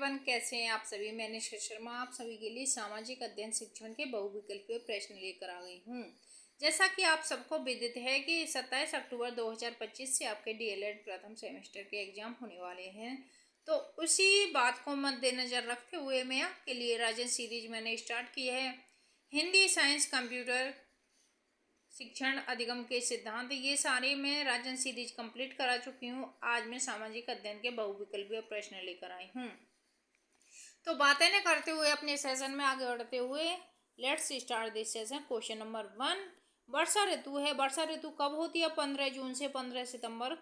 Everyone, कैसे हैं आप सभी। मैं निष्ठा शर्मा आप सभी के लिए सामाजिक अध्ययन शिक्षण के बहुविकल्पीय प्रश्न लेकर आ गई हूँ। जैसा कि आप सबको विदित है कि 27 अक्टूबर 2025 से आपके डीएलएड प्रथम सेमेस्टर के एग्जाम होने वाले हैं। तो उसी बात को मद्देनजर रखते हुए मैं आपके लिए राजन सीरीज मैंने स्टार्ट की है। हिंदी, साइंस, कंप्यूटर, शिक्षण, अधिगम के सिद्धांत, ये सारे मैं राजन सीरीज कंप्लीट करा चुकी हूँ। आज मैं सामाजिक अध्ययन के बहुविकल्पीय प्रश्न लेकर आई हूँ। तो बातें न करते हुए अपने सेशन में आगे बढ़ते हुए let's start this session. Question number 1, वर्षा ऋतु है। वर्षा ऋतु कब होती है? 15 जून से 15 सितंबर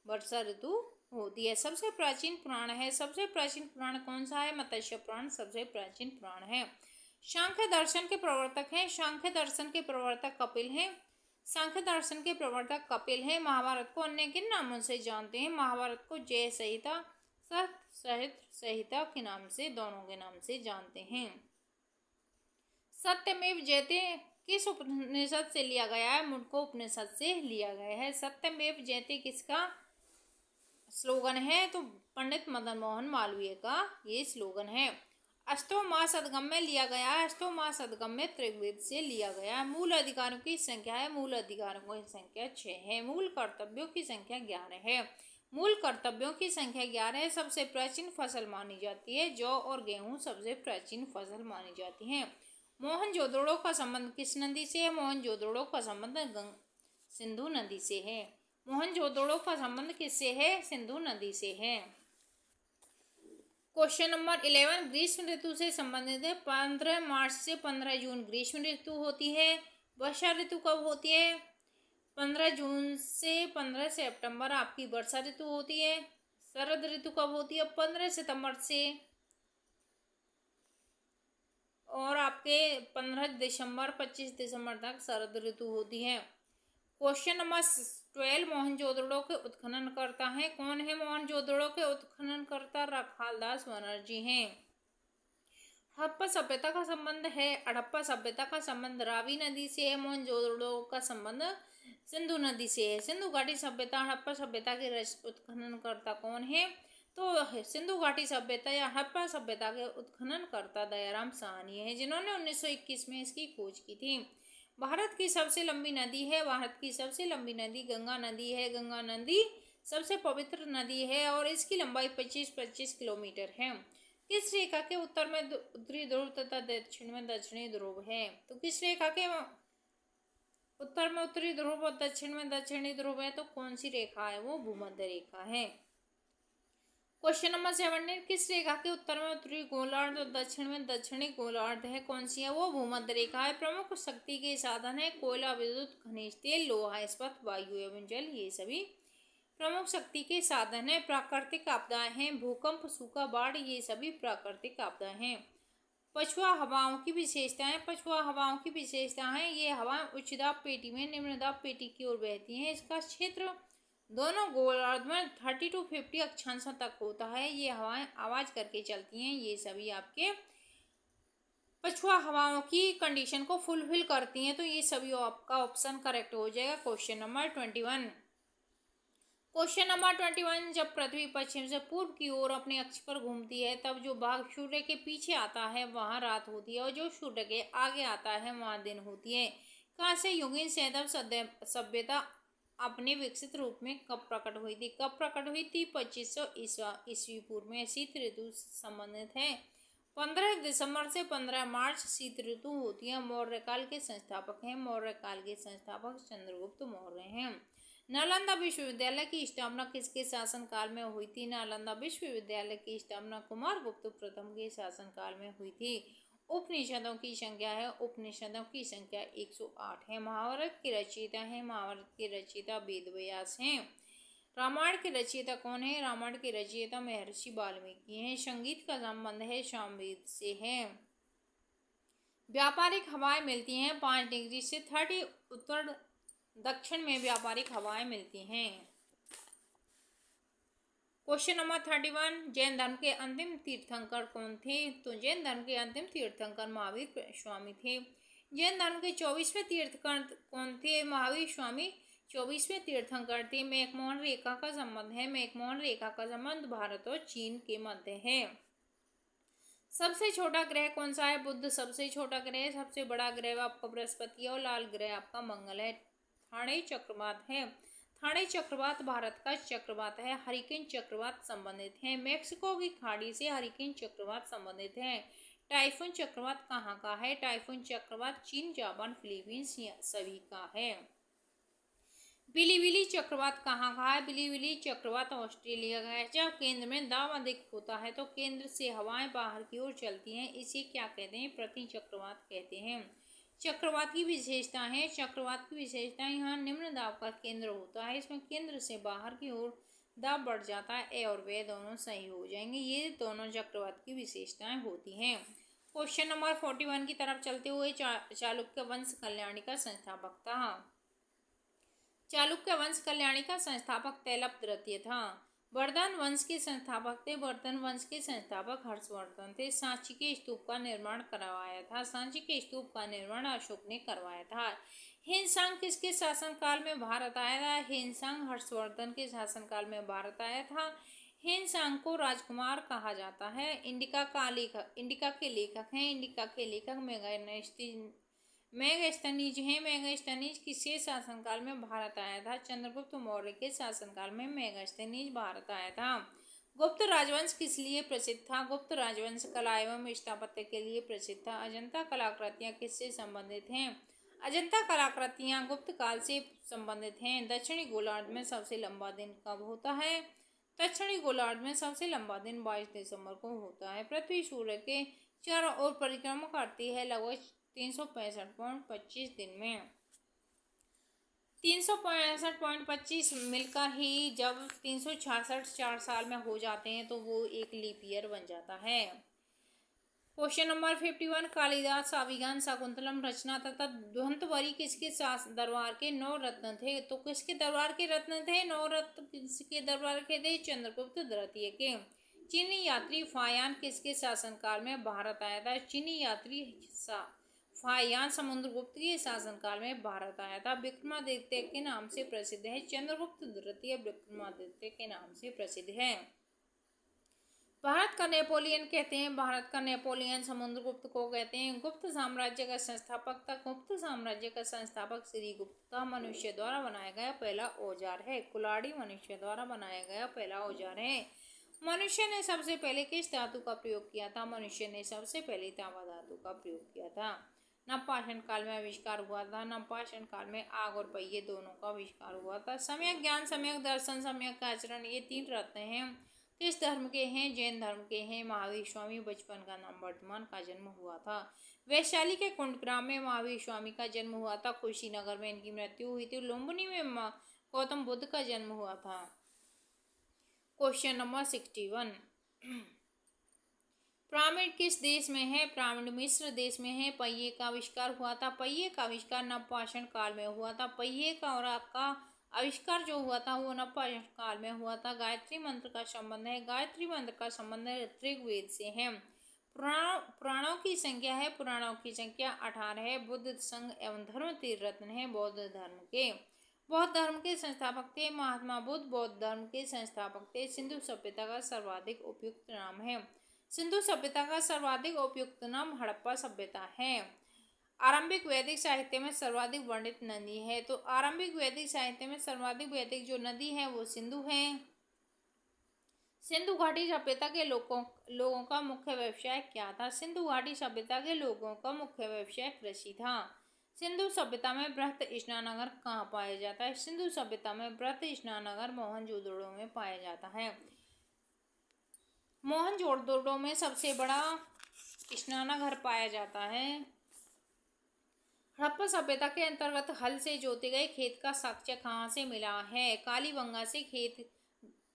वर्षा ऋतु होती है। सबसे प्राचीन पुराण है। सबसे प्राचीन पुराण कौन सा है? मत्स्य पुराण सबसे प्राचीन पुराण है। सांख्य दर्शन के प्रवर्तक हैं। सांख्य दर्शन के प्रवर्तक कपिल हैं। सांख्य दर्शन के प्रवर्तक कपिल हैं। महाभारत को अन्य किन नामों से जानते हैं? महाभारत को जय संहिता, सत संहिता के नाम से, दोनों के नाम से जानते हैं। सत्यमेव जयते किस उपनिषद से लिया गया है? मुंडको उपनिषद से लिया गया है। सत्यमेव जयते किसका स्लोगन है? तो पंडित मदन मोहन मालवीय का ये स्लोगन है। अष्टोमा सदगम में लिया गया है। अष्टोमा सदगम में त्रिवेद से लिया गया है। मूल अधिकारों की संख्या है। मूल अधिकारों की संख्या 6 है। मूल कर्तव्यों की संख्या 11 है। मूल कर्तव्यों की संख्या 11 है। सबसे प्राचीन फसल मानी जाती है जौ और गेहूं सबसे प्राचीन फसल मानी जाती हैं। मोहनजोदड़ो का संबंध किस नदी से है? मोहनजोदड़ो का संबंध सिंधु नदी से है। मोहनजोदड़ो का संबंध किससे है? सिंधु नदी से है। क्वेश्चन नंबर 11, ग्रीष्म ऋतु से संबंधित है। 15 मार्च से 15 जून ग्रीष्म ऋतु होती है। वर्षा ऋतु कब होती है? 15 जून से 15 सितंबर आपकी वर्षा ऋतु होती है। शरद ऋतु कब होती है? 15 सितंबर से और आपके 15 दिसंबर 25 दिसंबर तक शरद ऋतु होती है। क्वेश्चन नंबर 12, मोहनजोदड़ो के उत्खननकर्ता हैं। कौन है मोहनजोदड़ो के उत्खननकर्ता? रखालदास बनर्जी हैं। हड़प्पा सभ्यता का संबंध है। हड़प्पा सभ्यता का संबंध रावी नदी से है। मोहनजोदड़ो का संबंध सिंधु नदी से है। सिंधु घाटी सभ्यता, हड़प्पा सभ्यता के उत्खननकर्ता कौन है? तो सिंधु घाटी सभ्यता या हड़प्पा सभ्यता के उत्खननकर्ता दयाराम साहनी है, जिन्होंने 1921 में इसकी खोज की थी। भारत की सबसे लंबी नदी है। भारत की सबसे लंबी नदी गंगा नदी है। गंगा नदी सबसे पवित्र नदी है और इसकी लंबाई 25 किलोमीटर है। किस रेखा के उत्तर में उत्तरी ध्रुव तथा दक्षिण में दक्षिणी ध्रुव है? तो किस रेखा के उत्तर में उत्तरी ध्रुव और दक्षिण में दक्षिणी ध्रुव है? तो कौन सी रेखा है? वो भूमध्य रेखा है। क्वेश्चन नंबर 17, किस रेखा के उत्तर में उत्तरी गोलार्ध और दक्षिण में दक्षिणी गोलार्ध है? कौन सी है? वो भूमध्य रेखा है। प्रमुख शक्ति के साधन है कोयला, विद्युत, खनिज तेल, लोहा इस्पात, वायु एवं जल, ये सभी प्रमुख शक्ति के साधन है। प्राकृतिक आपदाएं हैं। भूकंप, सूखा, बाढ़, ये सभी प्राकृतिक आपदाएं हैं। पछुआ हवाओं की विशेषताएं। पछुआ हवाओं की विशेषता है ये हवाएं उच्च दाब पेटी में निम्न दाब पेटी की ओर बहती हैं। इसका क्षेत्र दोनों गोलार्ध में 30 to 50 अक्षांशों तक होता है। ये हवाएं आवाज करके चलती हैं। ये सभी आपके पछुआ हवाओं की कंडीशन को फुलफिल करती हैं। तो ये सभी आपका ऑप्शन करेक्ट हो जाएगा। Question number 21। क्वेश्चन नंबर 21, जब पृथ्वी पश्चिम से पूर्व की ओर अपने अक्ष पर घूमती है तब जो भाग सूर्य के पीछे आता है वहां रात होती है और जो सूर्य के आगे आता है वहां दिन होती है। कहाँ से युगीन सैंधव सभ्यता अपने विकसित रूप में कब प्रकट हुई थी? कब प्रकट हुई थी? 2500 ईस्वी पूर्व में। शीत ऋतु संबंधित है। 15 दिसंबर से 15 मार्च शीत ऋतु होती है। मौर्य काल के संस्थापक हैं। मौर्य काल के संस्थापक चंद्रगुप्त मौर्य हैं। नालंदा विश्वविद्यालय की स्थापना किसके शासनकाल में हुई थी? नालंदा विश्वविद्यालय की स्थापना कुमारगुप्त प्रथम के शासनकाल में हुई थी। उपनिषदों की संख्या है। उपनिषदों की संख्या 108 है। महाभारत के रचयिता है। महाभारत के रचयिता वेदव्यास हैं। रामायण के रचयिता कौन है? रामायण के रचयिता महर्षि वाल्मीकि हैं। संगीत का संबंध है सामवेद से है। व्यापारिक हवाएं मिलती हैं 5 डिग्री से 30 उत्तर दक्षिण में व्यापारिक हवाएं मिलती हैं। क्वेश्चन नंबर 31, जैन धर्म के अंतिम तीर्थंकर कौन थे? तो जैन धर्म के अंतिम तीर्थंकर महावीर स्वामी थे। जैन धर्म के 24वें तीर्थंकर कौन थे? महावीर स्वामी 24वें तीर्थंकर थे। मैकमोहन रेखा का संबंध है। मैकमोहन रेखा का संबंध भारत और चीन के मध्य है। सबसे छोटा ग्रह कौन सा है? बुध सबसे छोटा ग्रह है। सबसे बड़ा ग्रह आपका बृहस्पति है और लाल ग्रह आपका मंगल है। थाने चक्रवात है। थाने चक्रवात भारत का चक्रवात है। हरिकेन चक्रवात संबंधित है। मेक्सिको की खाड़ी से हरिकेन चक्रवात संबंधित है। टाइफून चक्रवात कहाँ का है? टाइफून चक्रवात चीन, जापान, फिलीपींस सभी का है। बिलीबिली चक्रवात कहाँ का है? बिलीबिली चक्रवात ऑस्ट्रेलिया का है। जब केंद्र में दाब अधिक होता है तो केंद्र से हवाएं बाहर की ओर चलती हैं, इसे क्या कहते हैं? प्रति चक्रवात कहते हैं। चक्रवात की विशेषता है। चक्रवात की विशेषता यहाँ निम्न दाब का केंद्र होता है, इसमें केंद्र से बाहर की ओर दाब बढ़ जाता है। ए और वे दोनों सही हो जाएंगे। ये दोनों चक्रवात की विशेषताएं होती हैं। क्वेश्चन नंबर 41 की तरफ चलते हुए चालुक्य वंश कल्याणी का संस्थापक था। चालुक्य वंश कल्याणी का संस्थापक तैलप तृतीय था। वर्धन वंश के संस्थापक थे। वर्धन वंश के संस्थापक हर्षवर्धन थे। सांची के स्तूप का निर्माण करवाया था। सांची के स्तूप का निर्माण अशोक ने करवाया था। हिनसांग किसके शासनकाल में भारत आया था? हिनसांग हर्षवर्धन के शासनकाल में भारत आया था। हिनसांग को राजकुमार कहा जाता है। इंडिका के लेखक हैं। इंडिका के लेखक मेगास्थनीज हैं। मेगास्थनीज किसके शासनकाल में भारत आया था? चंद्रगुप्त मौर्य के शासनकाल में मेगास्थनीज भारत आया था। गुप्त राजवंश किस लिए प्रसिद्ध था? गुप्त राजवंश कला एवं स्थापत्य के लिए प्रसिद्ध था। अजंता कलाकृतियां किससे संबंधित हैं? अजंता कलाकृतियां गुप्त काल से संबंधित हैं। दक्षिणी गोलार्ध में सबसे लंबा दिन कब होता है? दक्षिणी गोलार्ध में सबसे लंबा दिन 22 दिसंबर को होता है। पृथ्वी सूर्य के चारों ओर परिक्रमा करती है लगभग 365.25 दिन में। 365.25 मिलकर ही जब 366 4 साल में हो जाते हैं तो वो एक लीप ईयर बन जाता है। क्वेश्चन नंबर 51 कालिदास अभिज्ञान शाकुंतलम रचना तथा ध्वंतवरी किसके दरबार के 9 रत्न थे? तो किसके दरबार के रत्न थे? 9 रत्न किसके दरबार के थे? चंद्रगुप्त द्वितीय के। चीनी यात्री फायान किसके शासनकाल में भारत आया था? चीनी यात्री फायान समुद्रगुप्त के शासनकाल में भारत आया था। विक्रमादित्य के नाम से प्रसिद्ध है। चंद्रगुप्त द्वितीय विक्रमादित्य के नाम से प्रसिद्ध है। भारत का नेपोलियन कहते हैं। भारत का नेपोलियन समुद्रगुप्त को कहते हैं। गुप्त साम्राज्य का संस्थापक था। गुप्त साम्राज्य का संस्थापक श्रीगुप्त का मनुष्य द्वारा बनाया गया पहला औजार है। कुल्हाड़ी मनुष्य द्वारा बनाया गया पहला औजार है। मनुष्य ने सबसे पहले किस धातु का प्रयोग किया था? मनुष्य ने सबसे पहले तांबा धातु का प्रयोग किया था। नवपाषाण काल में आविष्कार हुआ था। नवपाषाण काल में आग और पहिए दोनों का आविष्कार हुआ था। सम्यक ज्ञान, सम्यक दर्शन, सम्यक आचरण, ये 3 रत्न हैं। किस धर्म के हैं? जैन धर्म के हैं। महावीर स्वामी बचपन का नाम वर्धमान का जन्म हुआ था। वैशाली के कुंडग्राम में महावीर स्वामी का जन्म हुआ था। कुशीनगर में इनकी मृत्यु हुई थी। लुम्बिनी में गौतम बुद्ध का जन्म हुआ था। क्वेश्चन नंबर 61 पिरामिड किस देश में है? पिरामिड मिस्र देश में है। पहिए का आविष्कार हुआ था। पहिए का आविष्कार नवपाषाण काल में हुआ था। पहिए का और आपका आविष्कार जो हुआ था वो नवपाषाण काल में हुआ था। गायत्री मंत्र का संबंध है। गायत्री मंत्र का संबंध ऋग्वेद से है। पुराणों की संख्या है। पुराणों की संख्या 18 है। बुद्ध संघ एवं धर्म 3 रत्न है बौद्ध धर्म के। बौद्ध धर्म के संस्थापक थे महात्मा बुद्ध। बौद्ध धर्म के संस्थापक थे। सिंधु सभ्यता का सर्वाधिक उपयुक्त नाम है। सिंधु सभ्यता का सर्वाधिक उपयुक्त नाम हड़प्पा सभ्यता है। आरंभिक वैदिक साहित्य में सर्वाधिक वर्णित नदी है। तो आरंभिक वैदिक साहित्य में सर्वाधिक वैदिक जो नदी है वो सिंधु है। सिंधु घाटी सभ्यता के लोगों का मुख्य व्यवसाय क्या था? सिंधु घाटी सभ्यता के लोगों का मुख्य व्यवसाय कृषि था। सिंधु सभ्यता में बृहत स्नानागार कहाँ पाया जाता है? सिंधु सभ्यता में बृहत स्नानागार मोहनजोदड़ो में पाया जाता है। मोहनजोदड़ो में सबसे बड़ा स्नानागार पाया जाता है। हड़प्पा सभ्यता के अंतर्गत हल से जोते गए खेत का साक्ष्य कहाँ से मिला है? कालीबंगा से खेत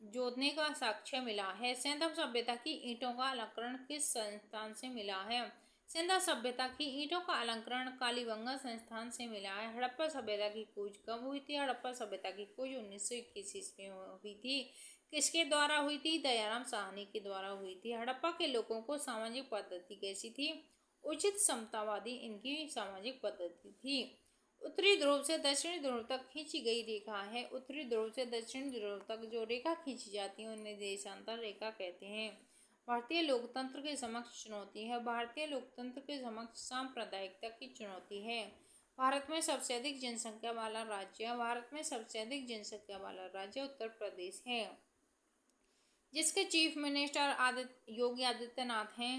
जोतने का साक्ष्य मिला है। सिंधु सभ्यता की ईंटों का अलंकरण किस संस्थान से मिला है? सिंधु सभ्यता की ईंटों का अलंकरण कालीबंगा संस्थान से मिला है। हड़प्पा सभ्यता की खोज कब हुई थी? हड़प्पा सभ्यता की खोज 1921 ईस्वी में हुई थी। किसके द्वारा हुई थी? दयाराम साहनी के द्वारा हुई थी। हड़प्पा के लोगों को सामाजिक पद्धति कैसी थी? उचित समतावादी इनकी सामाजिक पद्धति थी। उत्तरी ध्रुव से दक्षिणी ध्रुव तक खींची गई रेखा है। उत्तरी ध्रुव से दक्षिणी ध्रुव तक जो रेखा खींची जाती है उन्हें देशांतर रेखा कहते हैं। भारतीय लोकतंत्र के समक्ष चुनौती है। भारतीय लोकतंत्र के समक्ष सांप्रदायिकता की चुनौती है। भारत में सबसे अधिक जनसंख्या वाला राज्य, भारत में सबसे अधिक जनसंख्या वाला राज्य उत्तर प्रदेश है, जिसके चीफ मिनिस्टर योगी आदित्यनाथ हैं।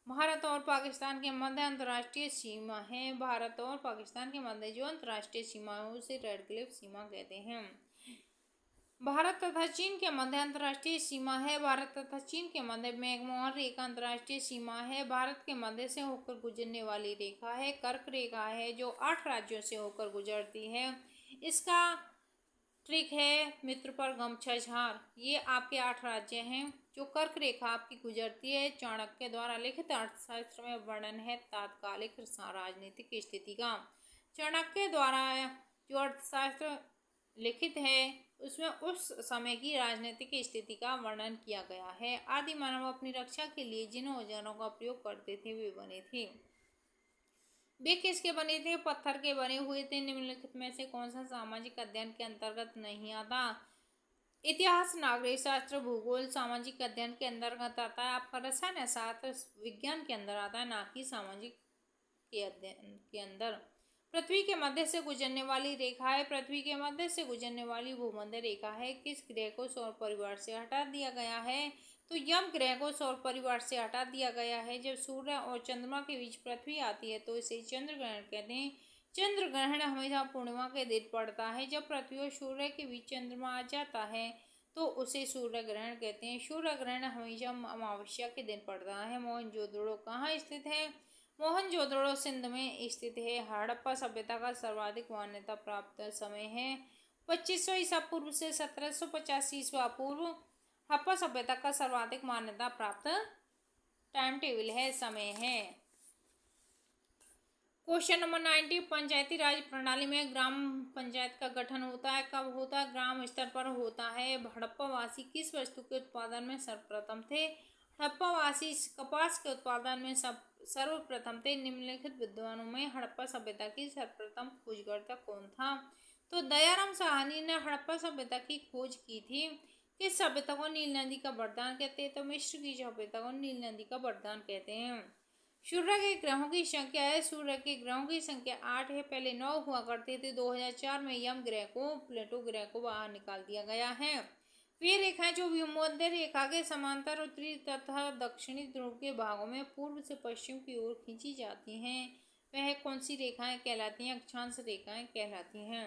भारत और पाकिस्तान के मध्य अंतर्राष्ट्रीय सीमा है। भारत और पाकिस्तान के मध्य जो अंतर्राष्ट्रीय सीमा है उसे रेड क्लिफ सीमा कहते हैं। भारत तथा चीन के मध्य अंतर्राष्ट्रीय सीमा है। भारत तथा चीन के मध्य मैकमोहन रेखा अंतर्राष्ट्रीय सीमा है। भारत के मध्य से होकर गुजरने वाली रेखा है कर्क रेखा है, जो 8 राज्यों से होकर गुजरती है। इसका ट्रिक है मित्र पर गमछा झार। ये आपके 8 राज्य हैं जो कर्क रेखा आपकी गुजरती है। चाणक्य द्वारा लिखित अर्थशास्त्र में वर्णन है तात्कालिक राजनीतिक स्थिति का। चाणक्य द्वारा जो अर्थशास्त्र लिखित है उसमें उस समय की राजनीतिक स्थिति का वर्णन किया गया है। आदि मानव अपनी रक्षा के लिए जिन औजारों का प्रयोग करते थे वे बने थे। वे किसके बने थे? पत्थर के बने हुए थे। निम्नलिखित में से कौन सा सामाजिक अध्ययन के अंतर्गत नहीं आता? इतिहास, नागरिक शास्त्र, भूगोल सामाजिक अध्ययन के अंतर्गत आता है। आपका रसायन शास्त्र विज्ञान के अंदर आता है, ना कि सामाजिक के अध्ययन के अंदर। पृथ्वी के मध्य से गुजरने वाली रेखा है। पृथ्वी के मध्य से गुजरने वाली भूमध्य रेखा है। किस ग्रह को सौर परिवार से हटा दिया गया है? तो यम ग्रह को सौर परिवार से हटा दिया गया है। जब सूर्य और चंद्रमा के बीच पृथ्वी आती है तो इसे चंद्र ग्रहण कहते हैं। चंद्र ग्रहण हमेशा पूर्णिमा के दिन पड़ता है। जब पृथ्वी और सूर्य के बीच चंद्रमा आ जाता है तो उसे सूर्य ग्रहण कहते हैं। सूर्य ग्रहण हमेशा अमावस्या के दिन पड़ता है। मोहनजोदड़ो कहाँ स्थित है? मोहनजोदड़ो सिंध में स्थित है। हड़प्पा सभ्यता का सर्वाधिक मान्यता प्राप्त समय है 2500 ईसा पूर्व से 1750 ईसा पूर्व। हड़प्पा सभ्यता का सर्वाधिक मान्यता प्राप्त टाइम टेबल है, समय है। क्वेश्चन नंबर 90, पंचायती राज प्रणाली में ग्राम पंचायत का गठन होता है कब होता है? ग्राम स्तर पर होता है। हड़प्पावासी किस वस्तु के उत्पादन में सर्वप्रथम थे? हड़प्पावासी कपास के उत्पादन में सर्वप्रथम थे। निम्नलिखित विद्वानों में हड़प्पा सभ्यता की सर्वप्रथम खोजकर्ता कौन था? तो दयाराम साहनी ने हड़प्पा सभ्यता की खोज की थी। किस सभ्यता को नील नदी का वरदान कहते हैं? तो मिस्र की सभ्यता को नील नदी का वरदान कहते हैं। सूर्य के ग्रहों की संख्या है। सूर्य के ग्रहों की संख्या 8 है। पहले 9 हुआ करते थे। 2004 में यम ग्रह को, प्लेटो ग्रह को बाहर निकाल दिया गया है। वे रेखाएं जो भूमध्य रेखा के समांतर उत्तरी तथा दक्षिणी ध्रुव के भागों में पूर्व से पश्चिम की ओर खींची जाती हैं, वह कौन सी रेखाएं कहलाती हैं? अक्षांश रेखाएं कहलाती हैं।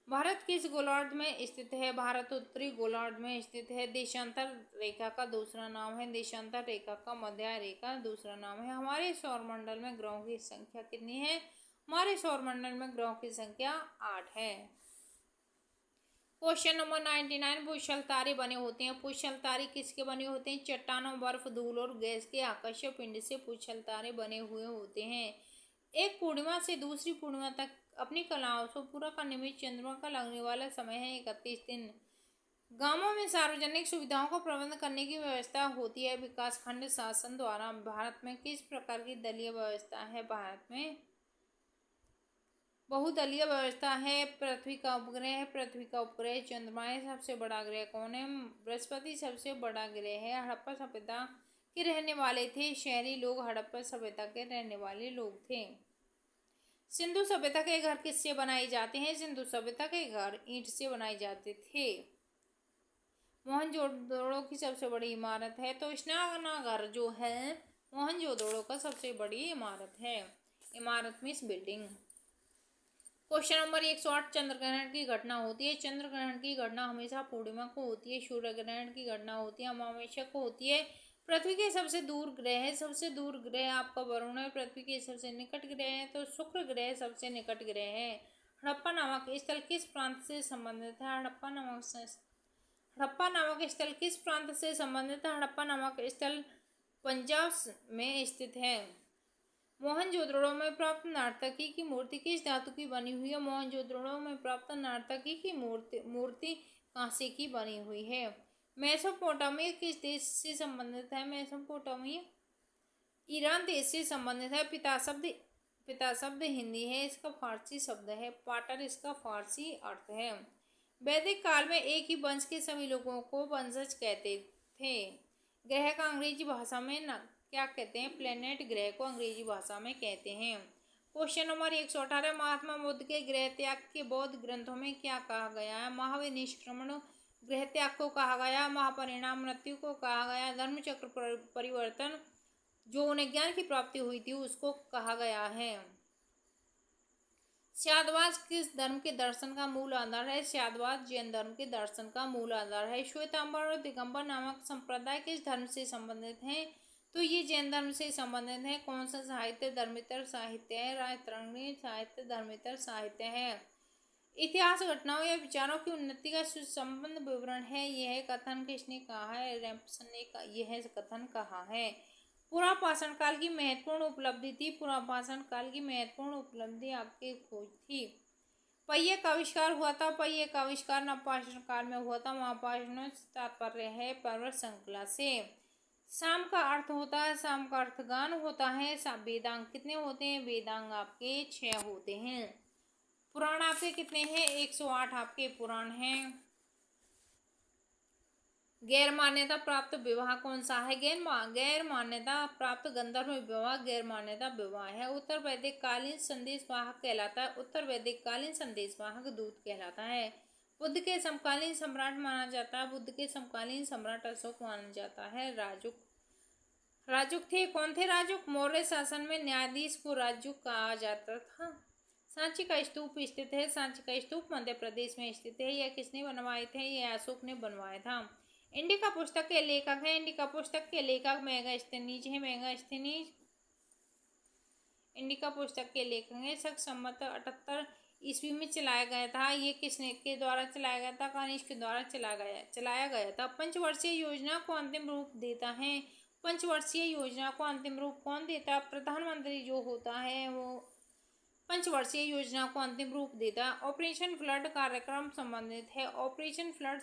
भारत किस गोलार्ध में स्थित है? भारत उत्तरी गोलार्ध में स्थित है। देशांतर रेखा का दूसरा नाम है। देशांतर रेखा का मध्य रेखा दूसरा नाम है। हमारे सौरमंडल में ग्रहों की संख्या कितनी है? हमारे सौरमंडल में ग्रहों की संख्या 8 है। क्वेश्चन नंबर 99, पुष्कल तारे बने होते हैं। पुष्कल तारे किसके बने होते हैं? चट्टानों, बर्फ, धूल और गैस के आकाशीय पिंड से पुष्कल तारे बने हुए होते हैं। एक पूर्णिमा से दूसरी पूर्णिमा तक अपनी कलाओं से पूरा करने में चंद्रमा का लगने वाला समय है 31 दिन। गांवों में सार्वजनिक सुविधाओं का प्रबंध करने की व्यवस्था होती है विकासखंड शासन द्वारा। भारत में किस प्रकार की दलीय व्यवस्था है? भारत में बहुदलीय व्यवस्था है। पृथ्वी का उपग्रह, पृथ्वी का उपग्रह चंद्रमा है। सबसे बड़ा ग्रह कौन है? बृहस्पति सबसे बड़ा ग्रह है। हड़प्पा सभ्यता के रहने वाले थे शहरी लोग। हड़प्पा सभ्यता के रहने वाले लोग थे। सिंधु सभ्यता के घर किससे बनाए जाते हैं? सिंधु सभ्यता के घर ईंट से बनाए जाते थे। मोहनजोदड़ो की सबसे बड़ी इमारत है। तो स्नानागार जो है मोहनजोदड़ो का सबसे बड़ी इमारत है। इमारत मीन्स बिल्डिंग। क्वेश्चन नंबर 108, चंद्र ग्रहण की घटना होती है। चंद्र ग्रहण की घटना हमेशा पूर्णिमा को होती है। सूर्य ग्रहण की घटना होती है अमावस्या को होती है। पृथ्वी के सबसे दूर ग्रह है। सबसे दूर ग्रह आपका वरुण है। पृथ्वी के सबसे निकट ग्रह है तो शुक्र ग्रह सबसे निकट ग्रह है। हड़प्पा नामक स्थल किस प्रांत से संबंधित है? हड़प्पा नामक स्थल किस प्रांत से संबंधित है? हड़प्पा नामक स्थल पंजाब में स्थित है। मोहनजोदड़ो में प्राप्त नर्तकी की मूर्ति किस धातु की बनी हुई है? मोहनजोदड़ो में प्राप्त नर्तकी की मूर्ति कांसे की बनी हुई है। मेसोपोटामिया किस देश से संबंधित है? मेसोपोटामिया ईरान देश से संबंधित है। पिता शब्द हिंदी है। इसका फारसी शब्द है पाटर। इसका फारसी अर्थ है। वैदिक काल में एक ही वंश के सभी लोगों को वंशज कहते थे। ग्रह का अंग्रेजी भाषा में न क्या कहते हैं? प्लेनेट ग्रह को अंग्रेजी भाषा में कहते हैं। क्वेश्चन नंबर 118, महात्मा बुद्ध के गृह त्याग के बौद्ध ग्रंथों में क्या कहा गया है? महाविनिष्क्रमण गृह त्याग को कहा गया, महापरिणाम मृत्यु को कहा गया, धर्मचक्र परिवर्तन जो उन्हें ज्ञान की प्राप्ति हुई थी उसको कहा गया है। शादवाद किस धर्म के दर्शन का मूल आधार है? शादवाद जैन धर्म के दर्शन का मूल आधार है। श्वेतांबर और दिगंबर नामक संप्रदाय किस धर्म से संबंधित हैं? तो ये जैन धर्म से संबंधित है। कौन सा साहित्य धर्मेतर साहित्य है? राजतरंगी साहित्य धर्मेतर साहित्य है। इतिहास घटनाओं या विचारों की उन्नति का सुसंबद्ध विवरण है। यह कथन किसने कहा है? रैम्पसन ने यह कथन कहा है। पुनर्पाषाण काल की महत्वपूर्ण उपलब्धि थी। पुनर्पाषाण काल की महत्वपूर्ण उपलब्धि आपकी खोज थी। पहिए का आविष्कार हुआ था। पहिए का आविष्कार नवपाषाण काल में हुआ था। महापाषाण से तात्पर्य है पर्वत श्रृंखला से। शाम का अर्थ होता है, शाम का अर्थ गान होता है। वेदांग कितने होते हैं? वेदांग आपके 6 होते हैं। पुराण आपके कितने हैं? 108 आपके पुराण हैं। गैर मान्यता प्राप्त विवाह कौन सा है? गैर मान्यता प्राप्त गंधर्व विवाह गैर मान्यता विवाह है। उत्तर वैदिक कालीन संदेश वाहक कहलाता है। उत्तर वैदिक कालीन संदेश वाहक दूत कहलाता है। बुद्ध के समकालीन सम्राट माना जाता है। बुद्ध के समकालीन सम्राट अशोक माना जाता है। राजुक थे। कौन थे राजुक? मौर्य शासन में न्यायाधीश को राजुक कहा जाता था। सांची का स्तूप स्थित है। सांची का स्तूप मध्य प्रदेश में स्थित है। यह किसने बनवाए थे? यह अशोक ने बनवाया था। इंडिका पुस्तक के लेखक हैं। इंडिका पुस्तक के लेखक मेगास्थनीज है। मेगास्थनीज इंडिका पुस्तक के लेखक हैं। शक संवत 78 ईस्वी में चलाया गया था। ये किसने के द्वारा चलाया गया था? कनिष्क के द्वारा चलाया गया था। पंचवर्षीय योजना को अंतिम रूप देता है। पंचवर्षीय योजना को अंतिम रूप कौन देता है? प्रधानमंत्री जो होता है वो पंचवर्षीय योजना को अंतिम रूप देता है। ऑपरेशन फ्लड कार्यक्रम संबंधित है। ऑपरेशन फ्लड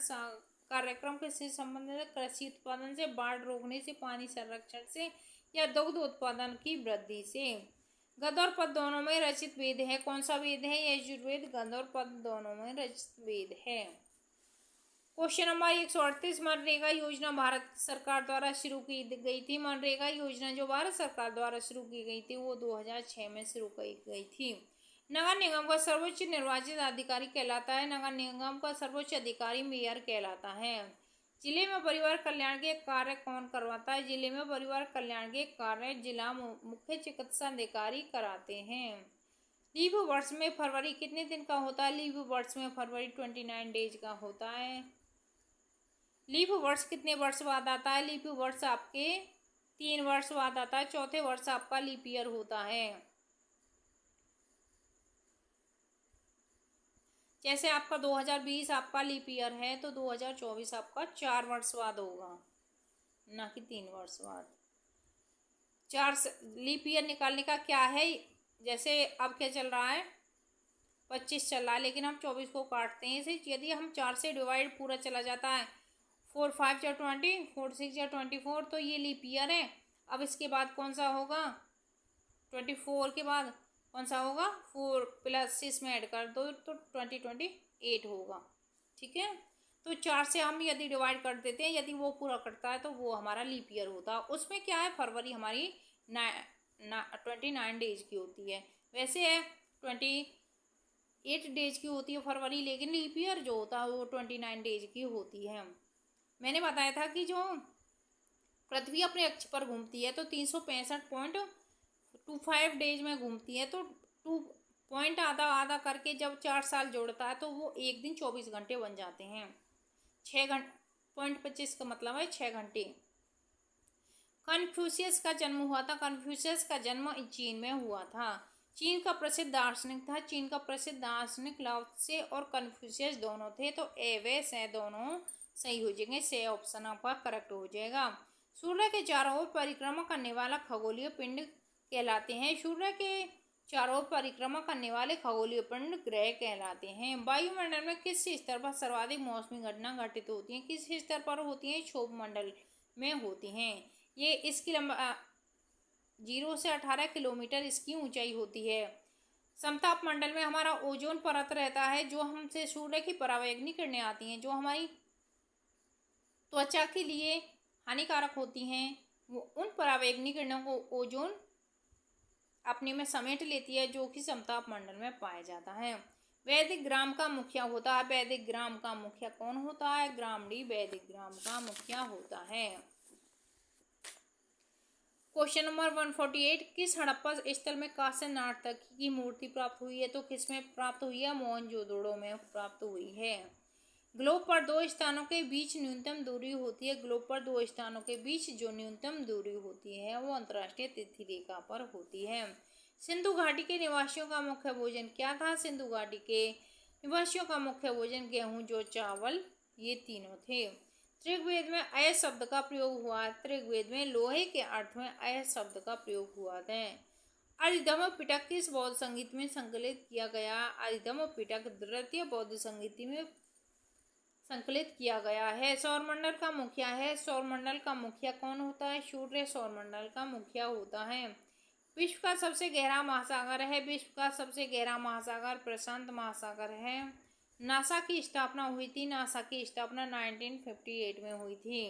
कार्यक्रम किससे संबंधित है? कृषि उत्पादन से, बाढ़ रोकने से, पानी संरक्षण से या दुग्ध उत्पादन की वृद्धि से। गद्य और पद्य दोनों में रचित वेद है। कौन सा वेद है? यजुर्वेद। गद्य और पद्य दोनों में रचित वेद है। क्वेश्चन नंबर 138, मनरेगा योजना भारत सरकार द्वारा शुरू की गई थी। मनरेगा योजना जो भारत सरकार द्वारा शुरू की गई थी वो 2006 में शुरू की गई थी। नगर निगम का सर्वोच्च निर्वाचित अधिकारी कहलाता है। नगर निगम का सर्वोच्च अधिकारी मेयर कहलाता है। जिले में परिवार कल्याण के कार्य कौन करवाता है? जिले में परिवार कल्याण के कार्य जिला मुख्य चिकित्सा अधिकारी कराते हैं। लीव वर्ष में फरवरी कितने दिन का होता है? लीव वर्ष में फरवरी 29 डेज का होता है। लीप वर्ष कितने वर्ष बाद आता है? लीप वर्ष आपके 3 वर्ष बाद आता है। चौथे वर्ष आपका लीप ईयर होता है। जैसे आपका 2020 आपका लीप ईयर है तो 2024 आपका 4 वर्ष बाद होगा, ना कि 3 वर्ष बाद। 4 लीप ईयर निकालने का क्या है? जैसे अब क्या चल रहा है? 25 चल रहा है, लेकिन हम 24 को काटते हैं। इसे यदि हम 4 से डिवाइड पूरा चला जाता है, 4 5 या 20, 4 6 या 24, तो ये लीप ईयर है। अब इसके बाद कौन सा होगा? 24 के बाद कौन सा होगा? 4 प्लस 6 में ऐड कर दो तो 2028 होगा। ठीक है, तो 4 से हम यदि डिवाइड कर देते हैं, यदि वो पूरा करता है तो वो हमारा लीप ईयर होता है। उसमें क्या है? फरवरी हमारी 29 डेज की होती है। वैसे है 28 डेज की होती है फरवरी, लेकिन लीप ईयर जो होता है वो 29 डेज की होती है। मैंने बताया था कि जो पृथ्वी अपने अक्ष पर घूमती है तो 365.25 डेज में घूमती है, तो 2 पॉइंट आधा करके जब 4 साल जोड़ता है तो वो एक दिन 24 घंटे बन जाते हैं। 6 घंटे 0.25 का मतलब है 6 घंटे। कन्फ्यूशियस का जन्म हुआ था। कन्फ्यूशियस का जन्म चीन में हुआ था। चीन का प्रसिद्ध दार्शनिक था। चीन का प्रसिद्ध दार्शनिक लाओ त्से और कन्फ्यूशियस दोनों थे। तो ए वे से दोनों सही हो जाएंगे। से ऑप्शन आपका करेक्ट हो जाएगा। सूर्य के चारों ओर परिक्रमा करने वाला खगोलीय पिंड कहलाते हैं। सूर्य के चारों ओर परिक्रमा करने वाले खगोलीय पिंड ग्रह कहलाते हैं। वायुमंडल में किस स्तर पर सर्वाधिक मौसमी घटना घटित होती हैं? किस स्तर पर होती हैं? क्षोभ मंडल में होती हैं। ये इसकी लंबा 0 से 18 किलोमीटर इसकी ऊंचाई होती है। समताप मंडल में हमारा ओजोन परत रहता है, जो हमसे सूर्य की परावैंगनी किरणें आती हैं, जो हमारी त्वचा के लिए हानिकारक होती हैं, वो उन परावैंगनी किरणों को ओजोन अपने में समेट लेती है, जो कि समताप में पाया जाता है। वैदिक ग्राम का मुखिया होता है। वैदिक ग्राम का मुखिया कौन होता है? ग्रामणी वैदिक ग्राम का मुखिया होता है। क्वेश्चन नंबर 148, किस हड़प्पा स्थल में कांस्य नर्तकी की मूर्ति प्राप्त हुई है? तो किस में प्राप्त हुई है? मोहनजोदड़ो में प्राप्त हुई है। ग्लोब पर दो स्थानों के बीच न्यूनतम दूरी होती है। ग्लोब पर दो स्थानों के बीच जो न्यूनतम दूरी होती है वो अंतर्राष्ट्रीय तिथि रेखा पर होती है। सिंधु घाटी के निवासियों का मुख्य भोजन क्या था? सिंधु घाटी के निवासियों का मुख्य भोजन गेहूं, जौ, चावल, ये तीनों थे। ऋग्वेद में अय शब्द का प्रयोग हुआ। ऋग्वेद में लोहे के अर्थ में अय शब्द का प्रयोग हुआ था। आदिधम्म पिटक किस बौद्ध संगीत में संकलित किया गया? आदिधम्म पिटक द्वितीय बौद्ध संगीत में संकलित किया गया है। सौरमंडल का मुखिया है। सौरमंडल का मुखिया कौन होता है? सूर्य सौरमंडल का मुखिया होता है। विश्व का सबसे गहरा महासागर है। विश्व का सबसे गहरा महासागर प्रशांत महासागर है। नासा की स्थापना हुई थी। नासा की स्थापना 1958 में हुई थी।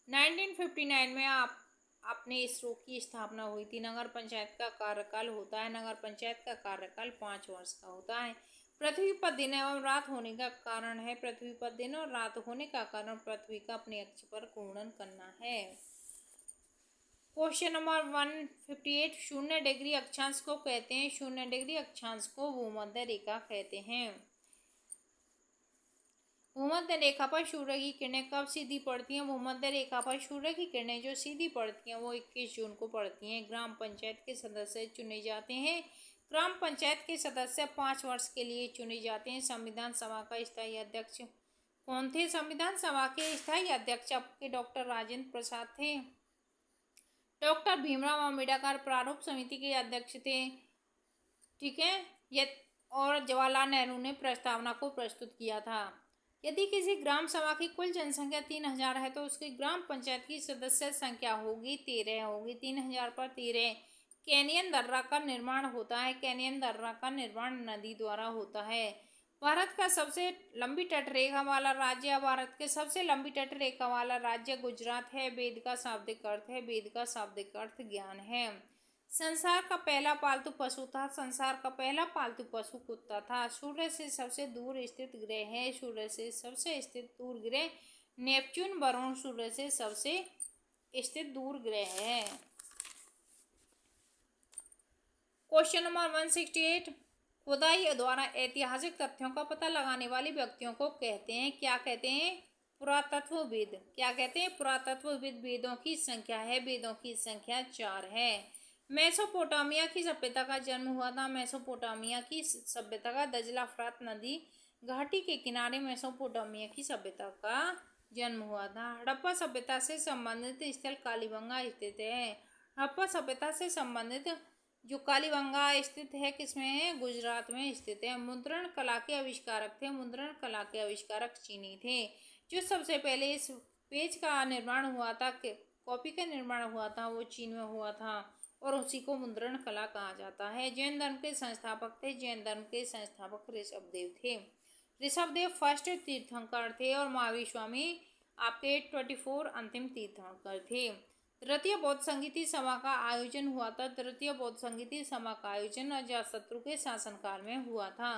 1959 में अपने इसरो की स्थापना हुई थी। नगर पंचायत का कार्यकाल होता है। नगर पंचायत का कार्यकाल 5 वर्ष का होता है। पृथ्वी पर दिन एवं रात होने का कारण है। पृथ्वी पर दिन और रात होने का कारण पृथ्वी का अपने अक्ष पर घूर्णन करना है। क्वेश्चन नंबर 158, 0 डिग्री अक्षांश को कहते हैं? 0 डिग्री अक्षांश को भूमध्य रेखा कहते हैं। भूमध्य रेखा पर सूर्य की किरणें कब सीधी पड़ती हैं? भूमध्य रेखा पर सूर्य की किरणें जो सीधी पड़ती हैं वो 21 जून को पड़ती हैं। ग्राम पंचायत के सदस्य चुने जाते हैं। ग्राम पंचायत के सदस्य 5 वर्ष के लिए चुने जाते हैं। संविधान सभा का स्थायी अध्यक्ष कौन थे? संविधान सभा के स्थायी अध्यक्ष आपके डॉक्टर राजेंद्र प्रसाद थे। डॉक्टर भीमराव अम्बेडकर प्रारूप समिति के अध्यक्ष थे। ठीक है, ये और जवाहरलाल नेहरू ने प्रस्तावना को प्रस्तुत किया था। यदि किसी ग्राम सभा की कुल जनसंख्या 3000 है तो उसकी ग्राम पंचायत की सदस्य संख्या होगी 13 होगी। 3000 पर 13। कैनियन दर्रा का निर्माण होता है। कैनियन दर्रा का निर्माण नदी द्वारा होता है। भारत का सबसे लंबी तटरेखा वाला राज्य भारत के सबसे लंबी तटरेखा वाला राज्य गुजरात है। वेद का शाब्दिक अर्थ है। वेद का शाब्दिक अर्थ ज्ञान है। संसार का पहला पालतू पशु था। संसार का पहला पालतू पशु कुत्ता था। सूर्य से सबसे दूर स्थित ग्रह है। सूर्य से सबसे स्थित दूर ग्रह नेपच्यून वरुण सूर्य से सबसे स्थित दूर ग्रह है। क्वेश्चन नंबर 168, खुदाई द्वारा ऐतिहासिक तथ्यों का पता लगाने वाले व्यक्तियों को कहते हैं? क्या कहते हैं? पुरातत्वविद। क्या कहते हैं? पुरातत्वविद। वेदों की संख्या है। वेदों की संख्या 4 है। मेसोपोटामिया की सभ्यता का जन्म हुआ था। मेसोपोटामिया की सभ्यता का दजला फरात नदी घाटी के किनारे मेसोपोटामिया की सभ्यता का जन्म हुआ था। हड़प्पा सभ्यता से संबंधित स्थल कालीबंगा स्थित है। हड़प्पा सभ्यता से संबंधित जो कालीबंगा स्थित है किसमें है? गुजरात में स्थित है। मुद्रण कला के आविष्कारक थे। मुद्रण कला के आविष्कारक चीनी थे। जो सबसे पहले इस पेज का निर्माण हुआ था, कॉपी का निर्माण हुआ था, वो चीन में हुआ था और उसी को मुद्रण कला कहा जाता है। जैन धर्म के संस्थापक थे। जैन धर्म के संस्थापक ऋषभदेव थे। ऋषभदेव फर्स्ट तीर्थंकर थे और महावीर स्वामी आपके 24 अंतिम तीर्थंकर थे। तृतीय बौद्ध संगीति सभा का आयोजन हुआ था। तृतीय बौद्ध संगीति सभा का आयोजन अजातशत्रु के शासनकाल में हुआ था।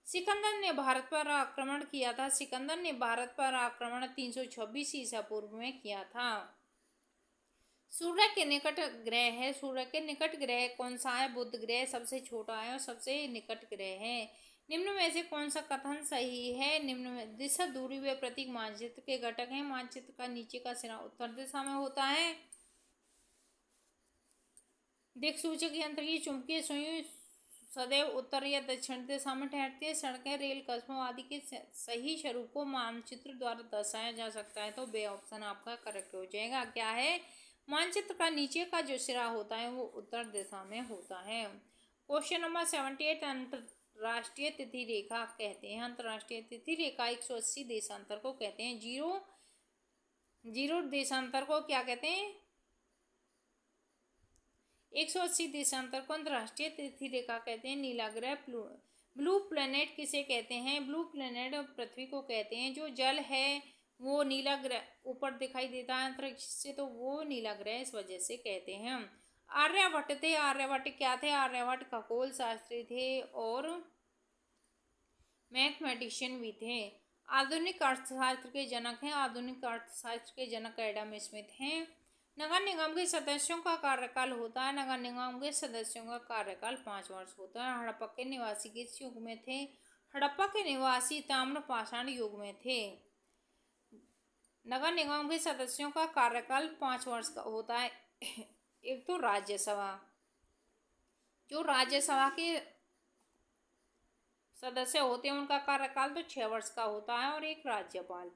सिकंदर ने भारत पर आक्रमण किया था। सिकंदर ने भारत पर आक्रमण 326 ईसा पूर्व में किया था। सूर्य के निकट ग्रह है। सूर्य के निकट ग्रह कौन सा है? बुध ग्रह सबसे छोटा है और सबसे निकट ग्रह है। निम्न में से कौन सा कथन सही है? निम्न में दिशा, दूरी व प्रतीक मानचित्र के घटक हैं। मानचित्र का नीचे का सिरा उत्तर दिशा में होता है। दिक्सूचक यंत्र की चुंबकीय सुई सदैव उत्तर या दक्षिण दिशा में ठहरती है। सड़कें, रेल, कस्बों आदि के सही स्वरूप को मानचित्र द्वारा दर्शाया जा सकता है। तो बे ऑप्शन आपका करेक्ट हो जाएगा। क्या है? मानचित्र का नीचे का जो सिरा होता है वो उत्तर दिशा में होता है। क्वेश्चन नंबर 78, अंतरराष्ट्रीय तिथि रेखा कहते हैं? अंतरराष्ट्रीय तिथि रेखा 180 देशांतर को कहते हैं। जीरो देशांतर को क्या कहते हैं? 180 देशांतर को अंतरराष्ट्रीय तिथि रेखा कहते हैं। नीला ग्रह ब्लू प्लेनेट किसे कहते हैं? ब्लू प्लेनेट पृथ्वी को कहते हैं। जो जल है वो नीला ग्रह ऊपर दिखाई देता है अंतरिक्ष से, तो वो नीला ग्रह इस वजह से कहते हैं। आर्यभट्ट थे, आर्यभट्ट क्या थे? आर्यभट्ट खगोल शास्त्री थे और मैथमेटिशियन भी थे। आधुनिक अर्थशास्त्र के जनक हैं, आधुनिक अर्थशास्त्र के जनक एडम स्मिथ हैं। नगर निगम के सदस्यों का कार्यकाल होता है, नगर निगम के सदस्यों का कार्यकाल 5 वर्ष होता है। हड़प्पा के निवासी किस युग में थे? हड़प्पा के निवासी ताम्र पाषाण युग में थे। नगर निगम के सदस्यों का कार्यकाल 5 वर्ष का होता है। एक तो राज्यसभा, जो राज्यसभा के सदस्य होते हैं उनका कार्यकाल तो 6 वर्ष का होता है, और एक राज्यपाल।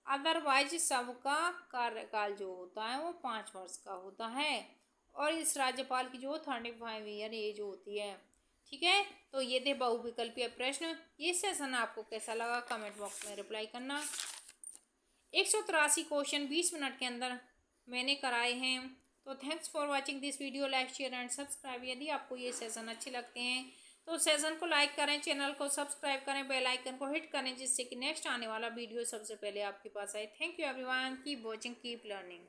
अदरवाइज सबका कार्यकाल जो होता है वो 5 वर्ष का होता है, और इस राज्यपाल की जो 35 ईयर एज होती है। ठीक है, तो ये थे बहुविकल्पीय प्रश्न। ये सेशन आपको कैसा लगा कमेंट बॉक्स में रिप्लाई करना। 183 क्वेश्चन 20 मिनट के अंदर मैंने कराए हैं। तो thanks for watching this video, like share and subscribe. यदि आपको ये सेशन अच्छे लगते हैं तो सेशन को लाइक करें, चैनल को सब्सक्राइब करें, बेल आइकन को हिट करें, जिससे कि नेक्स्ट आने वाला वीडियो सबसे पहले आपके पास आए। Thank you everyone, keep watching, keep learning.